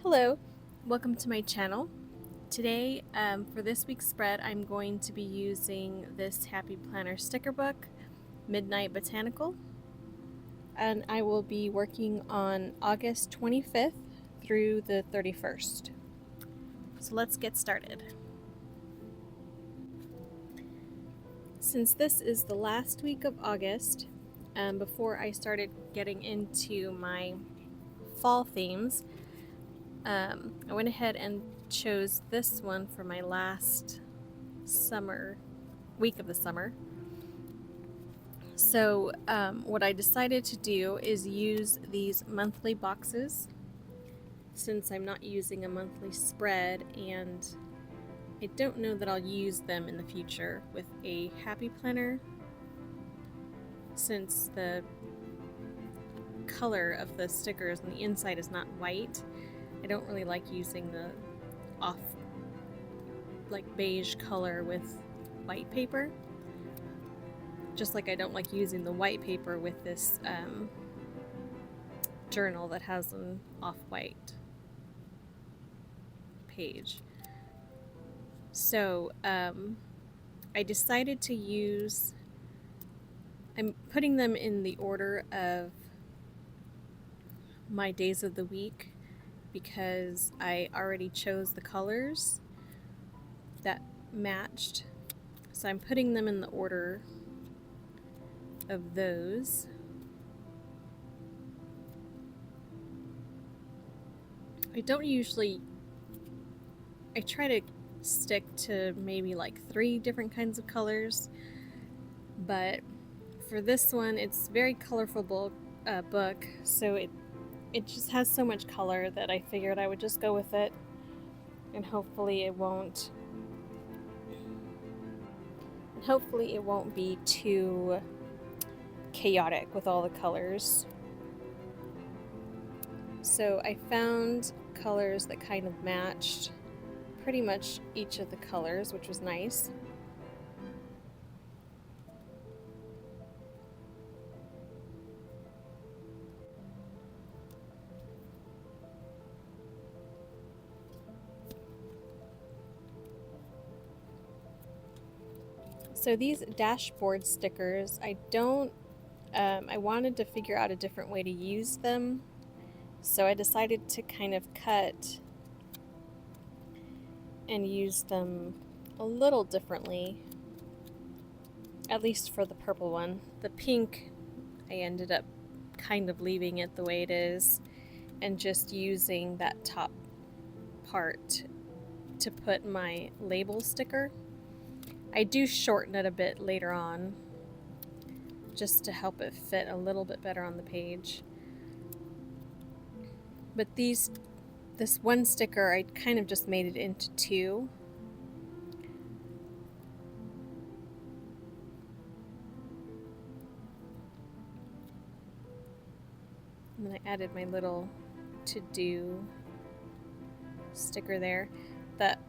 Hello, welcome to my channel. Today, for this week's spread, I'm going to be using this Happy Planner sticker book, Midnight Botanical, and I will be working on August 25th through the 31st. So let's get started. Since this is the last week of August, before I started getting into my fall themes, I went ahead and chose this one for my last week of the summer. So what I decided to do is use these monthly boxes, since I'm not using a monthly spread and I don't know that I'll use them in the future with a Happy Planner, since the color of the stickers on the inside is not white. I don't really like using the off beige color with white paper, just like I don't like using the white paper with this journal that has an off-white page. So I decided to use, I'm putting them in the order of my days of the week because I already chose the colors that matched. So I'm putting them in the order of those. I try to stick to maybe like 3 different kinds of colors, but for this one it's very colorful book, so it just has so much color that I figured I would just go with it, and hopefully it won't be too chaotic with all the colors. So I found colors that kind of matched pretty much each of the colors, which was nice. So these dashboard stickers, I wanted to figure out a different way to use them, so I decided to kind of cut and use them a little differently, at least for the purple one. The pink, I ended up kind of leaving it the way it is and just using that top part to put my label sticker. I do shorten it a bit later on just to help it fit a little bit better on the page. But this one sticker, I kind of just made it into 2. And then I added my little to-do sticker there. That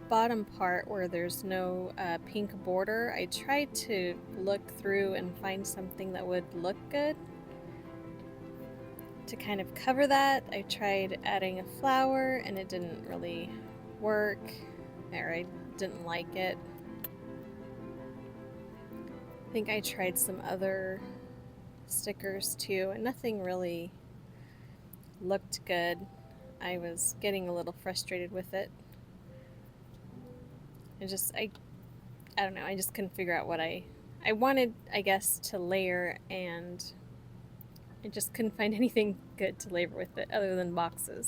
bottom part where there's no pink border, I tried to look through and find something that would look good to kind of cover that. I tried adding a flower and it didn't really work, or I didn't like it. I think I tried some other stickers too, and nothing really looked good. I was getting a little frustrated with it. I don't know, I just couldn't figure out what I wanted, I guess, to layer, and I just couldn't find anything good to layer with it other than boxes.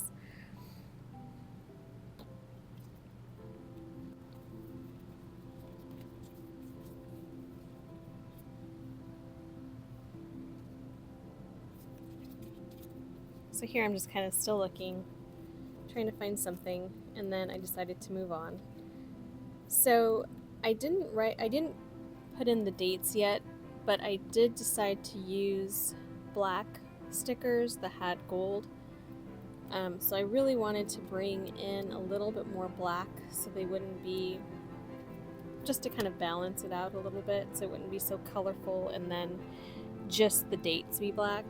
So here I'm just kind of still looking, trying to find something, and then I decided to move on. So I didn't put in the dates yet, but I did decide to use black stickers that had gold. So I really wanted to bring in a little bit more black so they wouldn't be, just to kind of balance it out a little bit so it wouldn't be so colorful and then just the dates be black.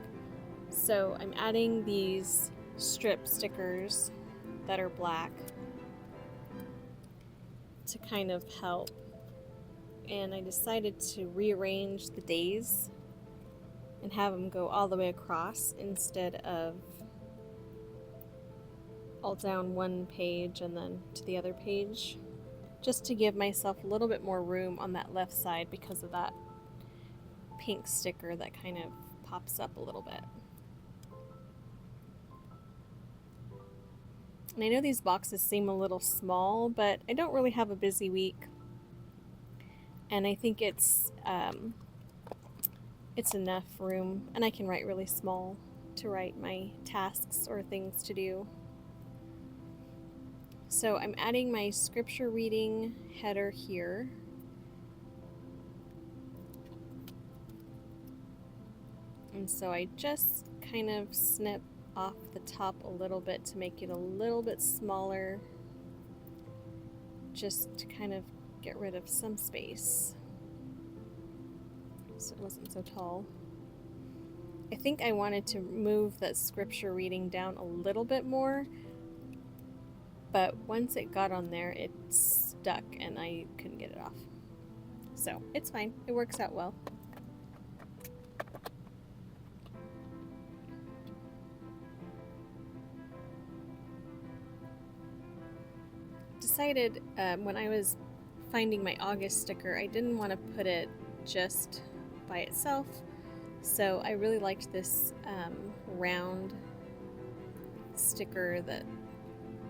So I'm adding these strip stickers that are black to kind of help. And I decided to rearrange the days and have them go all the way across instead of all down one page and then to the other page, just to give myself a little bit more room on that left side because of that pink sticker that kind of pops up a little bit. And I know these boxes seem a little small, but I don't really have a busy week, and I think it's enough room, and I can write really small to write my tasks or things to do. So I'm adding my scripture reading header here. And so I just kind of snip off the top a little bit to make it a little bit smaller, just to kind of get rid of some space so it wasn't so tall. I think I wanted to move that scripture reading down a little bit more, but once it got on there, it stuck and I couldn't get it off. So it's fine, it works out well. Decided when I was finding my August sticker, I didn't want to put it just by itself, so I really liked this round sticker that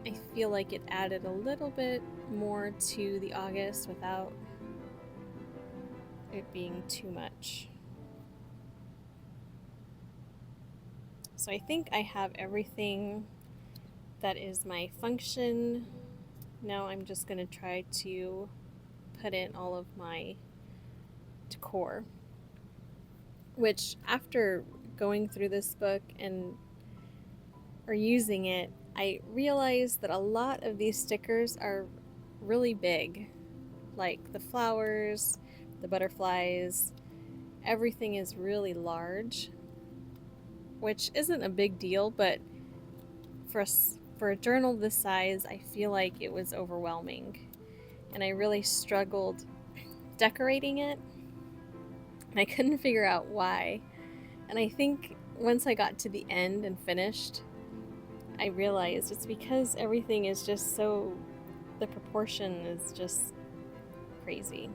I feel like it added a little bit more to the August without it being too much. So I think I have everything that is my function. Now I'm just going to try to put in all of my decor, which after going through this book or using it, I realized that a lot of these stickers are really big, like the flowers, the butterflies, everything is really large, which isn't a big deal, but for a journal this size, I feel like it was overwhelming, and I really struggled decorating it, and I couldn't figure out why. And I think once I got to the end and finished, I realized it's because everything is just the proportion is just crazy.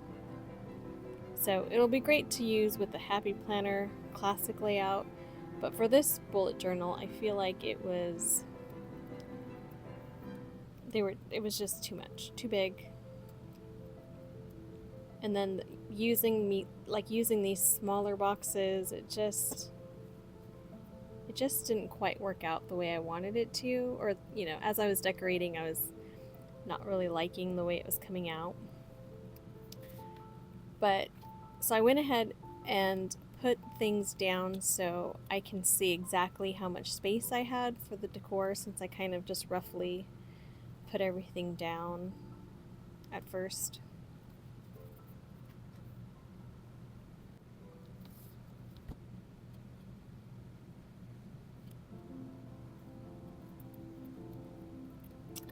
So it'll be great to use with the Happy Planner classic layout, but for this bullet journal, I feel like it was just too much, too big. And then using these smaller boxes, it just didn't quite work out the way I wanted it to, or as I was decorating, I was not really liking the way it was coming out. But so I went ahead and put things down so I can see exactly how much space I had for the decor, since I kind of just roughly put everything down at first.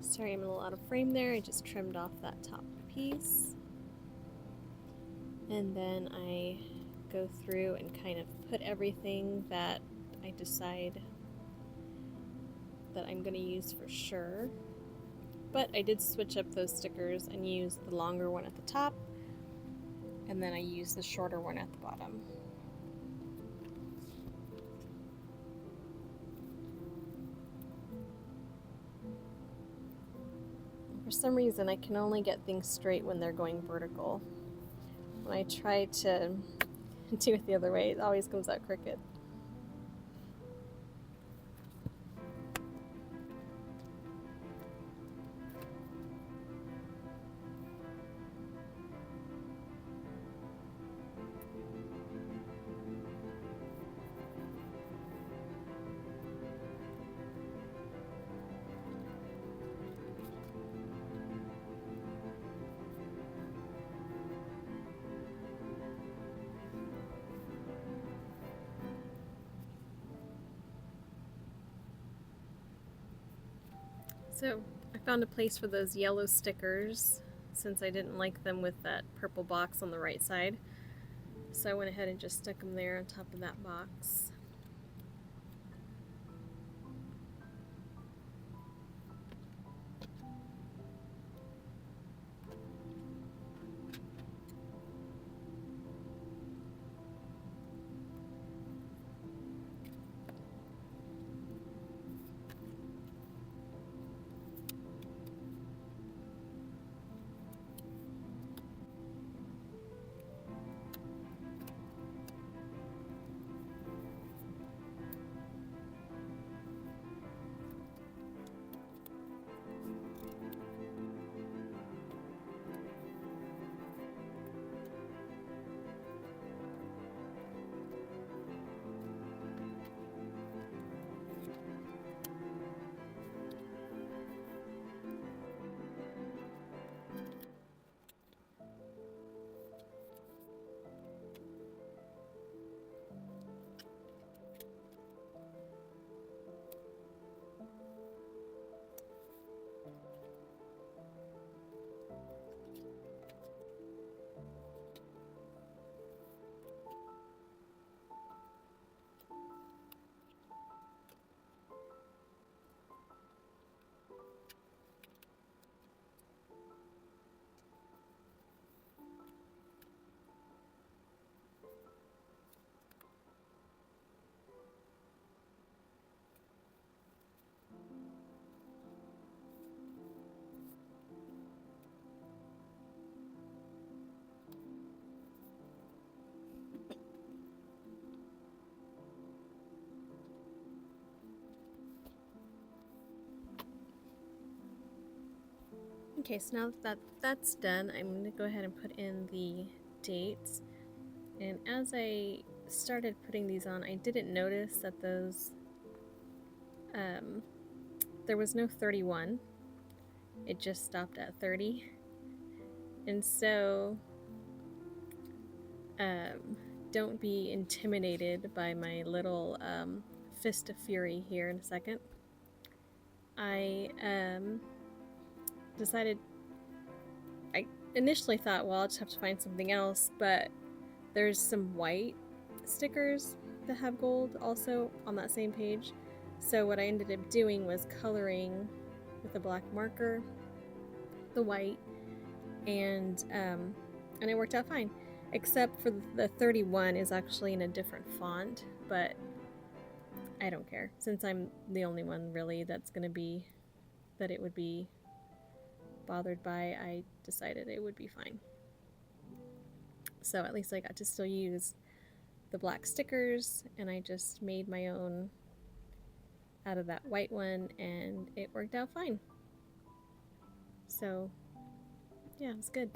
Sorry, I'm a little out of frame there. I just trimmed off that top piece. And then I go through and kind of put everything that I decide that I'm going to use for sure. But I did switch up those stickers and use the longer one at the top, and then I used the shorter one at the bottom. For some reason, I can only get things straight when they're going vertical. When I try to do it the other way, it always comes out crooked. So I found a place for those yellow stickers since I didn't like them with that purple box on the right side. So I went ahead and just stuck them there on top of that box. Okay, so now that that's done, I'm going to go ahead and put in the dates. And as I started putting these on, I didn't notice that those, there was no 31. It just stopped at 30. And so, don't be intimidated by my little fist of fury here in a second. I decided, I initially thought, well, I'll just have to find something else, but there's some white stickers that have gold also on that same page. So what I ended up doing was coloring with a black marker the white, and it worked out fine. Except for the 31 is actually in a different font, but I don't care since I'm the only one really that's gonna be that it would be bothered by. I decided it would be fine. So at least I got to still use the black stickers, and I just made my own out of that white one, and it worked out fine. So yeah, it was good.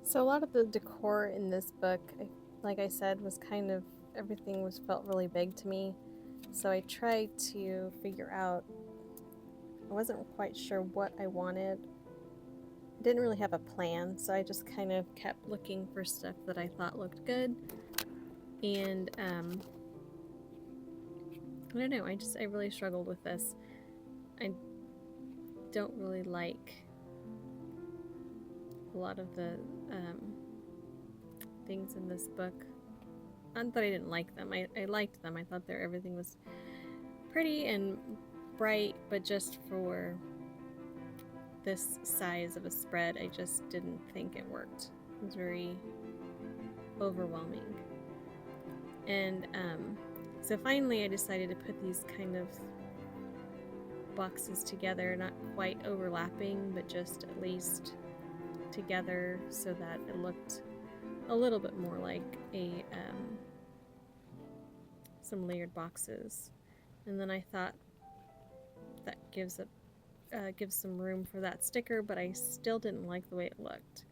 So a lot of the decor in this book, like I said, was kind of, everything was felt really big to me. So I tried to figure out, I wasn't quite sure what I wanted. I didn't really have a plan, so I just kind of kept looking for stuff that I thought looked good. And I don't know, I really struggled with this. I don't really like a lot of the things in this book. Not that I didn't like them. I liked them. I thought everything was pretty and bright, but just for this size of a spread, I just didn't think it worked. It was very overwhelming. And so finally I decided to put these kind of boxes together, not quite overlapping, but just at least together so that it looked a little bit more like a some layered boxes. And then I thought that gives some room for that sticker, but I still didn't like the way it looked.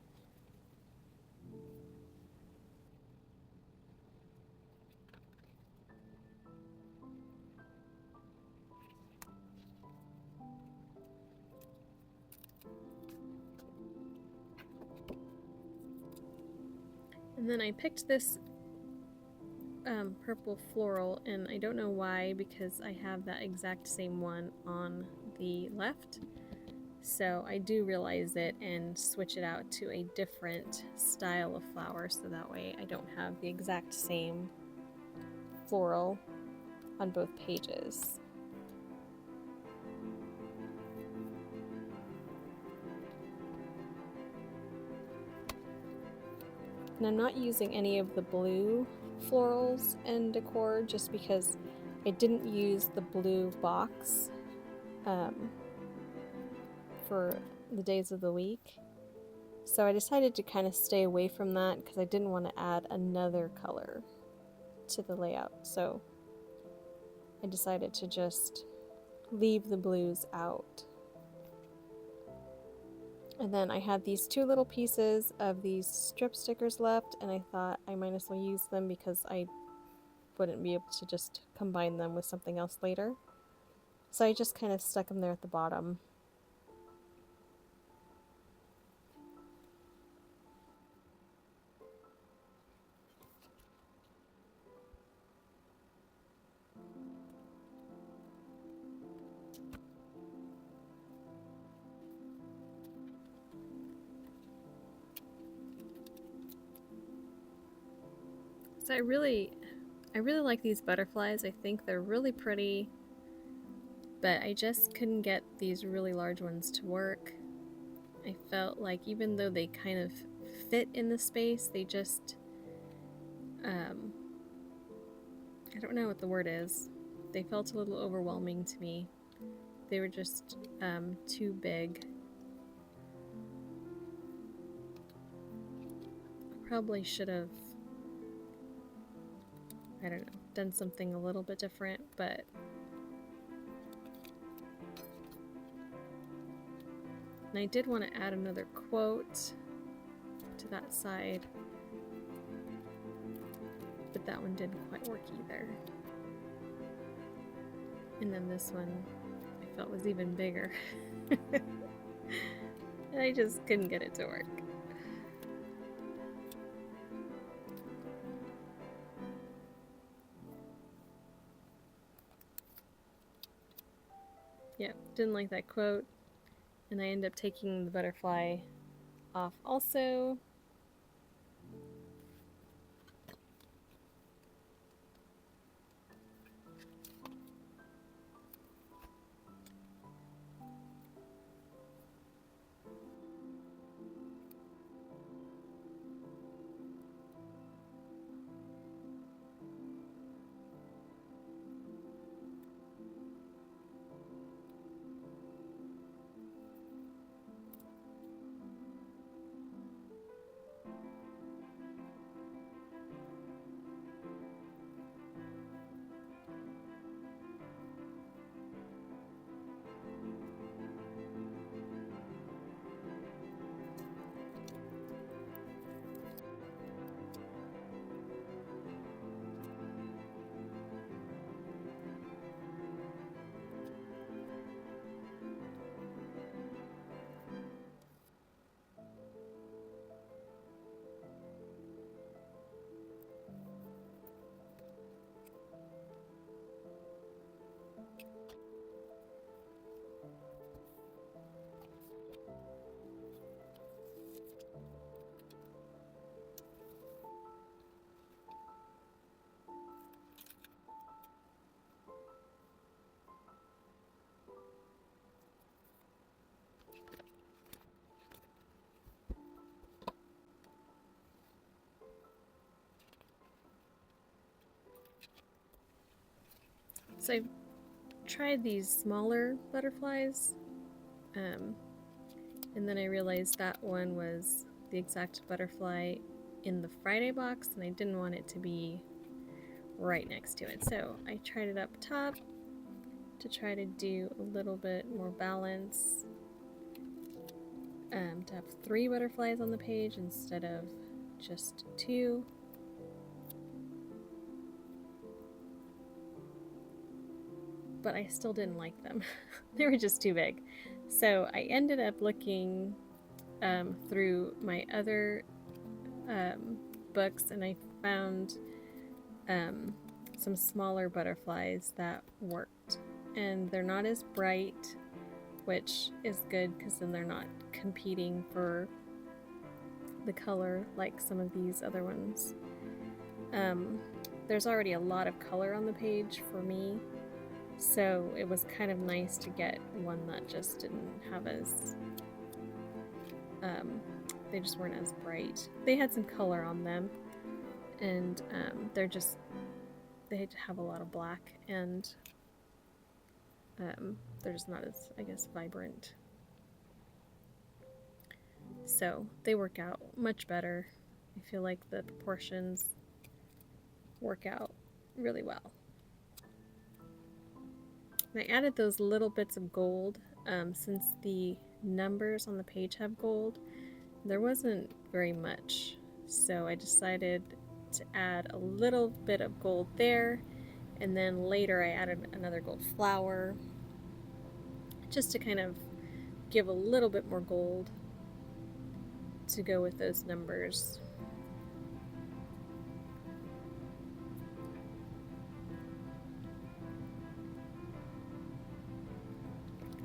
And then I picked this purple floral, and I don't know why, because I have that exact same one on the left. So I do realize it and switch it out to a different style of flower, so that way I don't have the exact same floral on both pages. And I'm not using any of the blue florals and decor just because I didn't use the blue box for the days of the week. So I decided to kind of stay away from that because I didn't want to add another color to the layout. So I decided to just leave the blues out. And then I had these two little pieces of these strip stickers left, and I thought I might as well use them because I wouldn't be able to just combine them with something else later. So I just kind of stuck them there at the bottom. So I really like these butterflies. I think they're really pretty, but I just couldn't get these really large ones to work. I felt like even though they kind of fit in the space, they just I don't know what the word is. They felt a little overwhelming to me. They were just too big. I probably should have, I don't know, done something a little bit different, but and I did want to add another quote to that side, but that one didn't quite work either. And then this one I felt was even bigger. And I just couldn't get it to work. Yep, didn't like that quote. And I ended up taking the butterfly off also. So I've tried these smaller butterflies, and then I realized that one was the exact butterfly in the Friday box, and I didn't want it to be right next to it. So I tried it up top to try to do a little bit more balance, to have 3 butterflies on the page instead of just 2. But I still didn't like them. They were just too big. So I ended up looking through my other books, and I found some smaller butterflies that worked. And they're not as bright, which is good because then they're not competing for the color like some of these other ones. There's already a lot of color on the page for me, so it was kind of nice to get one that just didn't have as they just weren't as bright. They had some color on them, and they have a lot of black, and they're just not as, I guess, vibrant. So they work out much better. I feel like the proportions work out really well. And I added those little bits of gold since the numbers on the page have gold. There wasn't very much, so I decided to add a little bit of gold there, and then later I added another gold flower just to kind of give a little bit more gold to go with those numbers.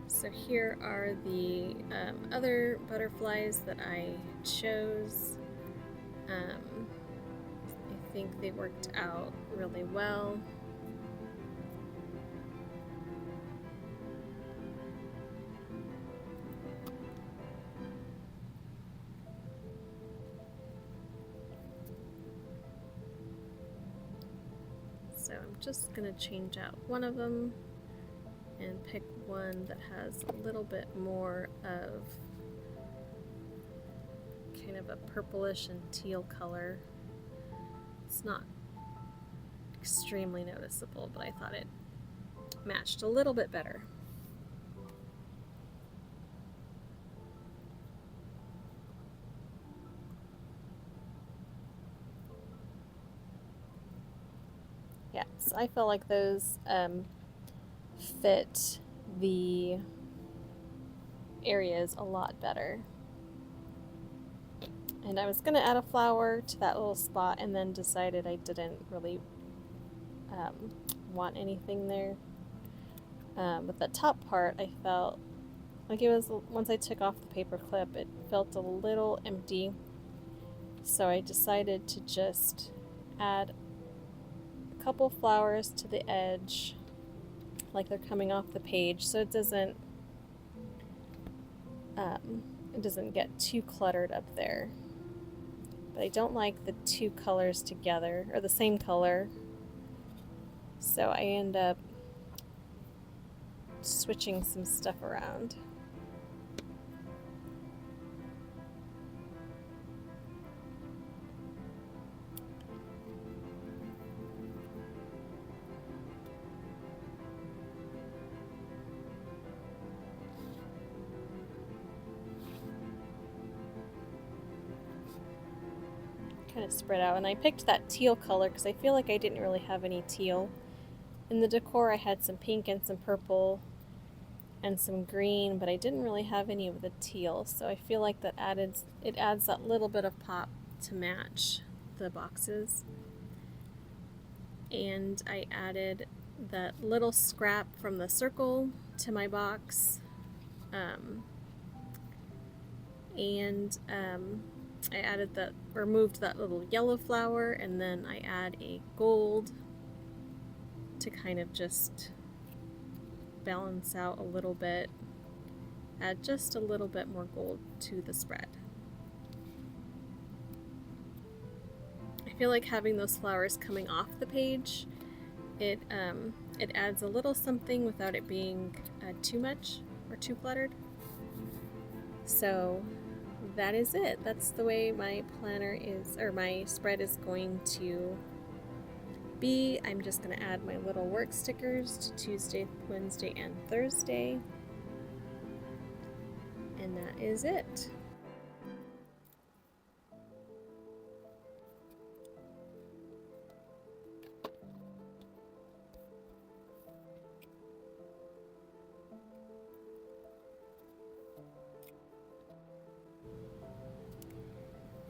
So here are the other butterflies that I chose. I think they worked out really well. So I'm just going to change out one of them and pick one that has a little bit more of kind of a purplish and teal color. It's not extremely noticeable, but I thought it matched a little bit better. Yeah, so I feel like those fit the areas a lot better. And I was going to add a flower to that little spot and then decided I didn't really want anything there. But the top part, I felt like it was, once I took off the paper clip, it felt a little empty. So I decided to just add a couple flowers to the edge, like they're coming off the page, so it doesn't get too cluttered up there. But I don't like the 2 colors together, or the same color, so I end up switching some stuff around. Kind of spread out, and I picked that teal color because I feel like I didn't really have any teal in the decor. I had some pink and some purple and some green, but I didn't really have any of the teal, so I feel like it adds that little bit of pop to match the boxes. And I added that little scrap from the circle to my box, I added that, removed that little yellow flower, and then I add a gold to kind of just balance out a little bit, add just a little bit more gold to the spread. I feel like having those flowers coming off the page It adds a little something without it being too much or too cluttered. So that is it. That's the way my planner is, or my spread is going to be. I'm just going to add my little work stickers to Tuesday, Wednesday, and Thursday. And that is it.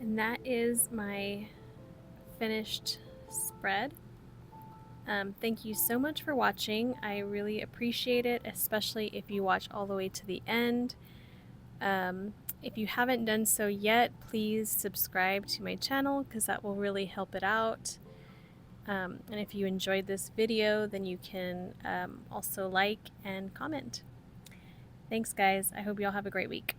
And that is my finished spread. Thank you so much for watching. I really appreciate it, especially if you watch all the way to the end. If you haven't done so yet, please subscribe to my channel because that will really help it out. And if you enjoyed this video, then you can also like and comment. Thanks guys. I hope you all have a great week.